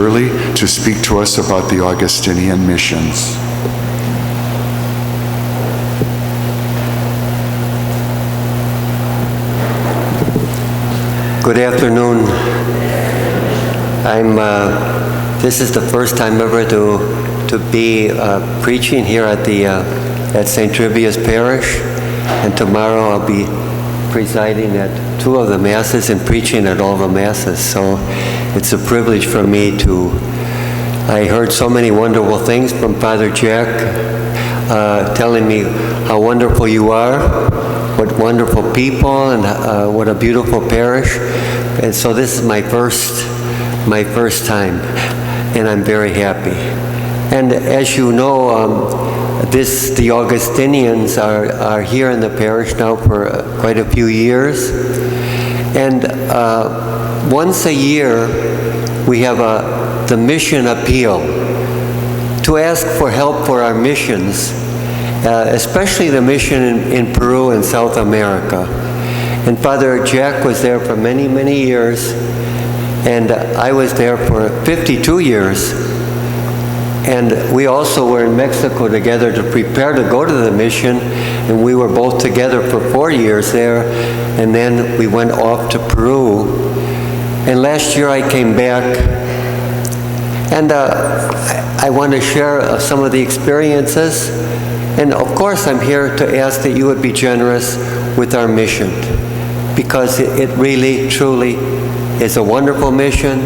Turley to speak to us about the Augustinian missions. Good afternoon. This is the first time ever to be preaching here at St. Turibius Parish, and tomorrow I'll be presiding at 2 of the Masses and preaching at all the Masses. So it's a privilege for me I heard so many wonderful things from Father Jack, telling me how wonderful you are, what wonderful people, and what a beautiful parish. And so this is my first time, and I'm very happy. And as you know, the Augustinians are here in the parish now for quite a few years. And once a year, we have the mission appeal to ask for help for our missions, especially the mission in Peru and South America. And Father Jack was there for many, many years, and I was there for 52 years. And we also were in Mexico together to prepare to go to the mission, and we were both together for 4 years there, and then we went off to Peru. And last year I came back, and I want to share some of the experiences. And of course I'm here to ask that you would be generous with our mission, because it really, truly is a wonderful mission.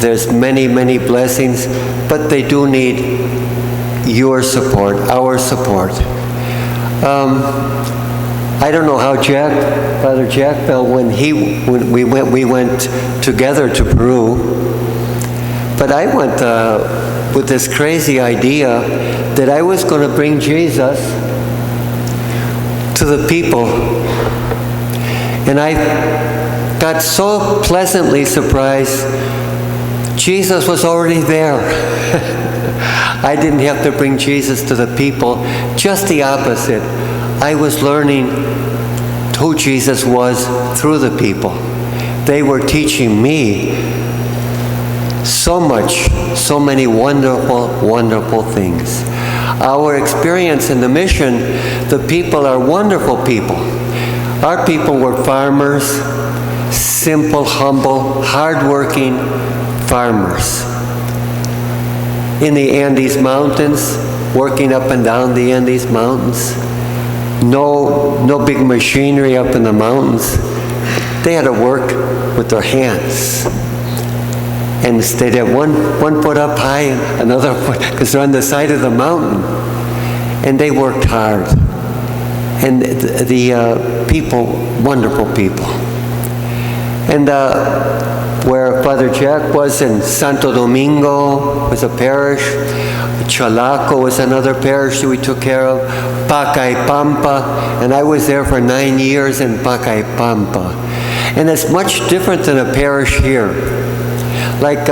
There's many, many blessings, but they do need your support, our support. I don't know how Father Jack felt when we went together to Peru, but I went with this crazy idea that I was going to bring Jesus to the people. And I got so pleasantly surprised. Jesus was already there. I didn't have to bring Jesus to the people. Just the opposite. I was learning who Jesus was through the people. They were teaching me so much, so many wonderful, wonderful things. Our experience in the mission, the people are wonderful people. Our people were farmers, simple, humble, hardworking farmers. In the Andes Mountains, working up and down the Andes Mountains. No big machinery up in the mountains. They had to work with their hands. And they'd have one foot up high and another foot, because they're on the side of the mountain. And they worked hard. And the people, wonderful people. And where Father Jack was in Santo Domingo was a parish. Chalaco was another parish that we took care of. Pacaipampa, and I was there for 9 years in Pacaipampa. And it's much different than a parish here. Like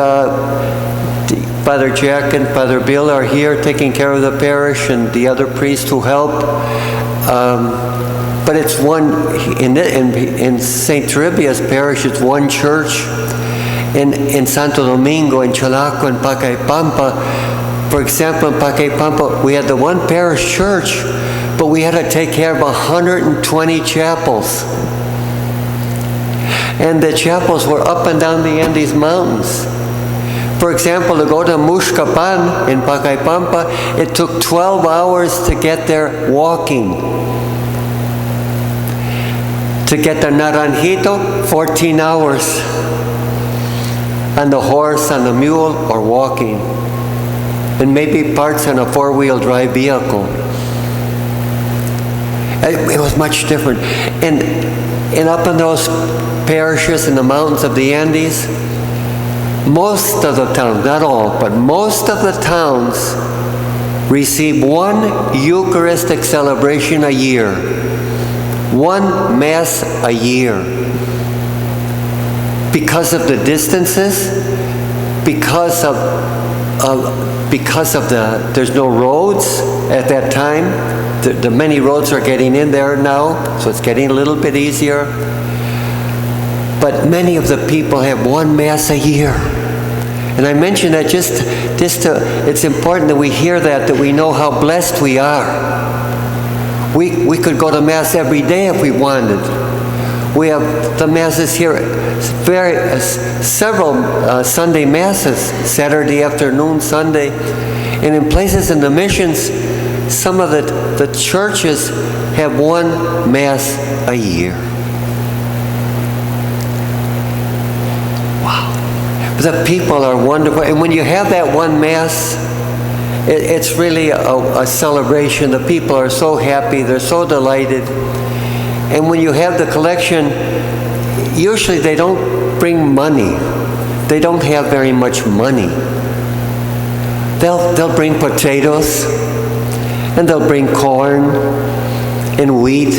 Father Jack and Father Bill are here taking care of the parish, and the other priests who help. But it's in St. Turibius Parish, it's one church. In Santo Domingo, in Chalaco, and Pacaipampa, for example, in Pacaipampa, we had the one parish church, but we had to take care of 120 chapels. And the chapels were up and down the Andes Mountains. For example, to go to Mushcapan in Pacaipampa, it took 12 hours to get there walking. To get to Naranjito, 14 hours. On the horse, on the mule, or walking. And maybe parts on a 4-wheel drive vehicle. It was much different. And up in those parishes in the mountains of the Andes, most of the towns, not all, but most of the towns receive one Eucharistic celebration a year. One Mass a year. Because of the distances, because of there's no roads at that time. The many roads are getting in there now, so it's getting a little bit easier. But many of the people have one Mass a year. And I mention that it's important that we hear that we know how blessed we are. We could go to Mass every day if we wanted. We have the Masses here, several Sunday Masses, Saturday afternoon, Sunday. And in places in the missions, some of the churches have one Mass a year. Wow. The people are wonderful. And when you have that one Mass, it's really a celebration. The people are so happy. They're so delighted. And when you have the collection, usually they don't bring money. They don't have very much money. They'll bring potatoes, and they'll bring corn, and wheat,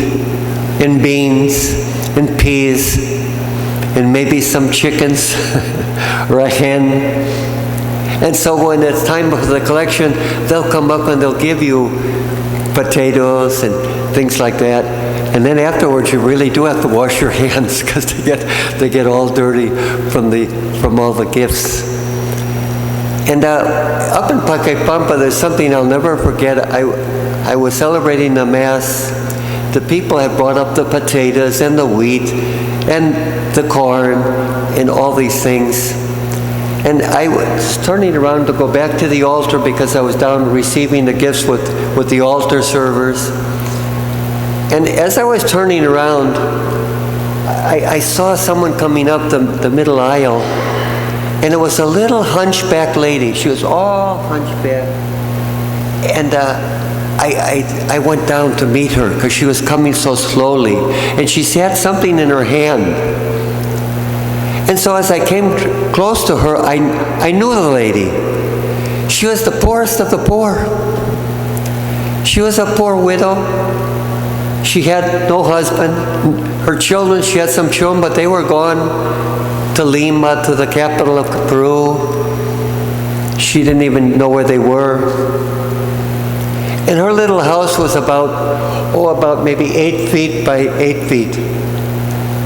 and beans, and peas, and maybe some chickens, or a hen. And so when it's time for the collection, they'll come up and they'll give you potatoes and things like that. And then afterwards, you really do have to wash your hands because they get all dirty from all the gifts. And up in Pacaipampa, there's something I'll never forget. I was celebrating the Mass. The people had brought up the potatoes and the wheat and the corn and all these things. And I was turning around to go back to the altar because I was down receiving the gifts with the altar servers. And as I was turning around, I saw someone coming up the middle aisle, and it was a little hunchback lady. She was all hunchback. And I went down to meet her because she was coming so slowly. And she had something in her hand. And so as I came close to her, I knew the lady. She was the poorest of the poor. She was a poor widow. She had no husband. Her children, she had some children, but they were gone to Lima, to the capital of Peru. She didn't even know where they were. And her little house was about maybe 8 feet by 8 feet.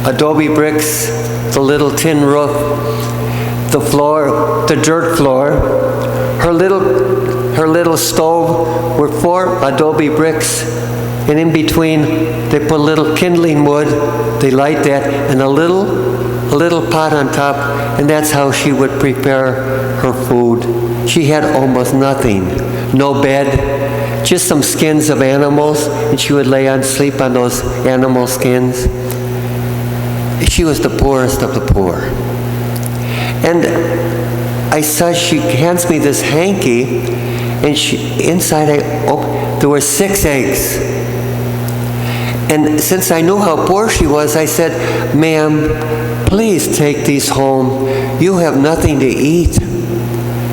Adobe bricks, the little tin roof, the floor, the dirt floor. Her little stove were 4 adobe bricks, and in between they put a little kindling wood. They light that, and a little pot on top, and that's how she would prepare her food. She had almost nothing, no bed, just some skins of animals, and she would sleep on those animal skins. She was the poorest of the poor. And I saw, she hands me this hanky, and inside there were 6 eggs. And since I knew how poor she was, I said, "Ma'am, please take these home. You have nothing to eat.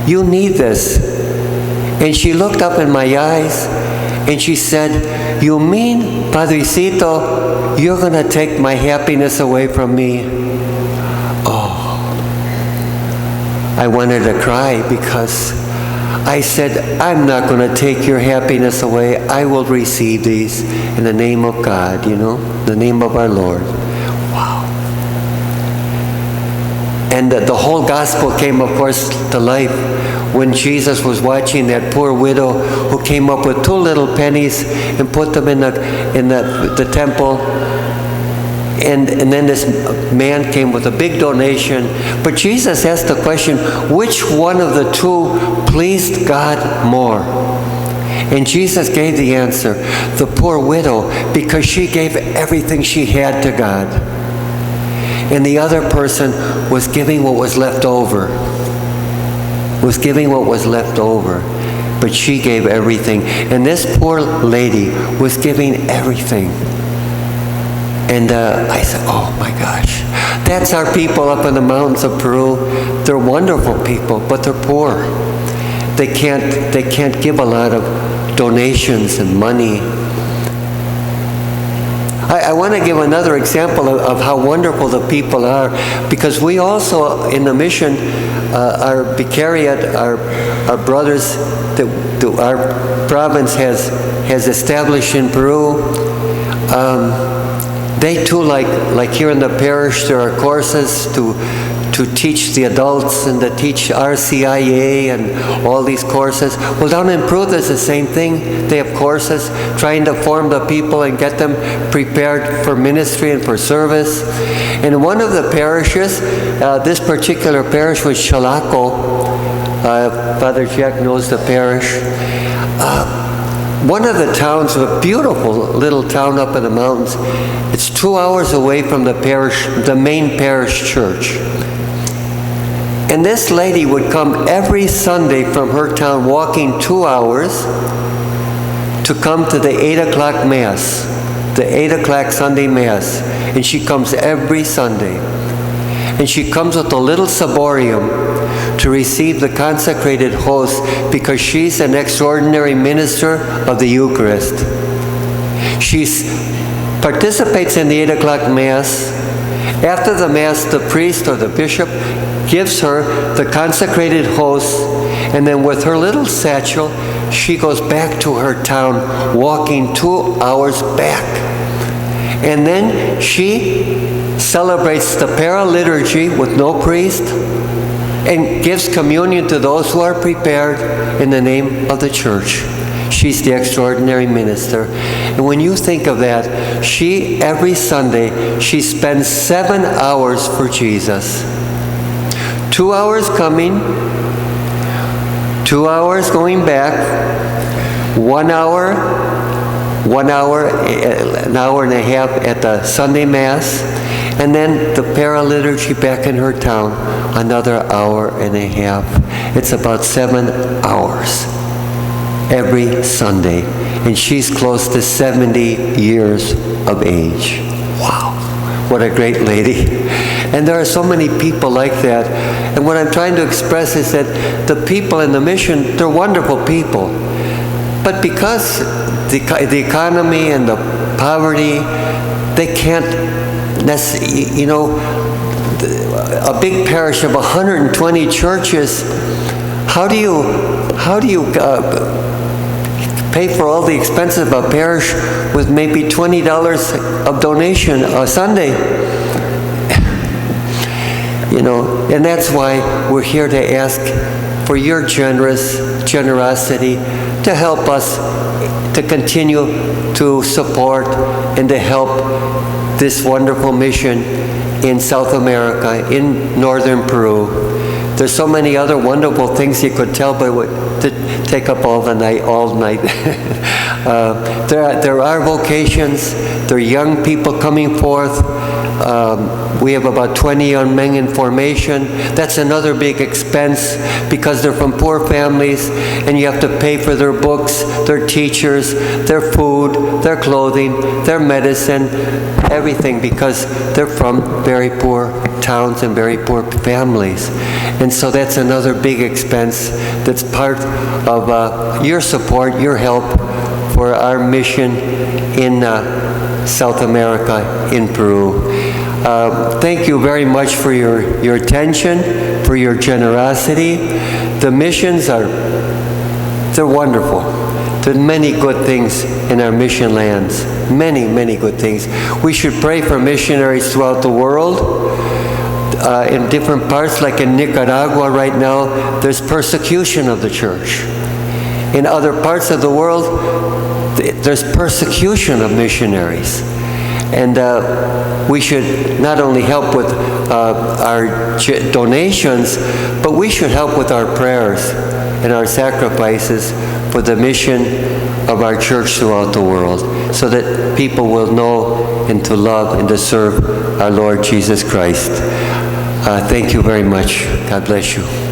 You need this." And she looked up in my eyes, and she said, "You mean, Padrecito, you're going to take my happiness away from me?" Oh, I wanted to cry because I said, "I'm not going to take your happiness away. I will receive these in the name of God, the name of our Lord." Wow. And the whole gospel came, of course, to life when Jesus was watching that poor widow who came up with 2 little pennies and put them in the temple. And then this man came with a big donation. But Jesus asked the question, which one of the 2 pleased God more? And Jesus gave the answer, the poor widow, because she gave everything she had to God. And the other person was giving what was left over. But she gave everything. And this poor lady was giving everything. And I said, oh my gosh, that's our people up in the mountains of Peru. They're wonderful people, but they're poor. They can't give a lot of donations and money. I want to give another example of how wonderful the people are, because we also in the mission, our vicariate, our brothers that our province has established in Peru. They too, like here in the parish, there are courses to to teach the adults and to teach RCIA and all these courses. Well, down in Peru, there's the same thing. They have courses trying to form the people and get them prepared for ministry and for service. In one of the parishes, this particular parish was Chalaco. Father Jack knows the parish. One of the towns, a beautiful little town up in the mountains, it's 2 hours away from the parish, the main parish church. And this lady would come every Sunday from her town, walking 2 hours to come to the 8 o'clock Mass, the 8 o'clock Sunday Mass. And she comes every Sunday. And she comes with a little ciborium to receive the consecrated host because she's an extraordinary minister of the Eucharist. She participates in the 8 o'clock Mass. After the Mass, the priest or the bishop gives her the consecrated host, and then with her little satchel, she goes back to her town, walking 2 hours back. And then she celebrates the paraliturgy with no priest and gives communion to those who are prepared in the name of the church. She's the extraordinary minister. And when you think of that, she, every Sunday, she spends 7 hours for Jesus. 2 hours coming, 2 hours going back, 1 hour, an hour and a half at the Sunday Mass, and then the paraliturgy back in her town, another hour and a half. It's about 7 hours every Sunday. And she's close to 70 years of age. Wow, what a great lady. And there are so many people like that. And what I'm trying to express is that the people in the mission, they're wonderful people. But because the economy and the poverty, they can't necessarily, you know, a big parish of 120 churches, how do you pay for all the expenses of a parish with maybe $20 of donation a Sunday? You know, and that's why we're here to ask for your generosity to help us to continue to support and to help this wonderful mission in South America, in northern Peru. There's so many other wonderful things you could tell, but to take up all night. There are vocations. There are young people coming forth. We have about 20 young men in formation. That's another big expense because they're from poor families and you have to pay for their books, their teachers, their food, their clothing, their medicine, everything, because they're from very poor towns and very poor families. And so that's another big expense that's part of your support, your help for our mission in South America, in Peru. Thank you very much for your attention, for your generosity. The missions they're wonderful. There are many good things in our mission lands. Many, many good things. We should pray for missionaries throughout the world. In different parts, like in Nicaragua right now, there's persecution of the church. In other parts of the world, there's persecution of missionaries. And we should not only help with our donations, but we should help with our prayers and our sacrifices for the mission of our church throughout the world, so that people will know and to love and to serve our Lord Jesus Christ. Thank you very much. God bless you.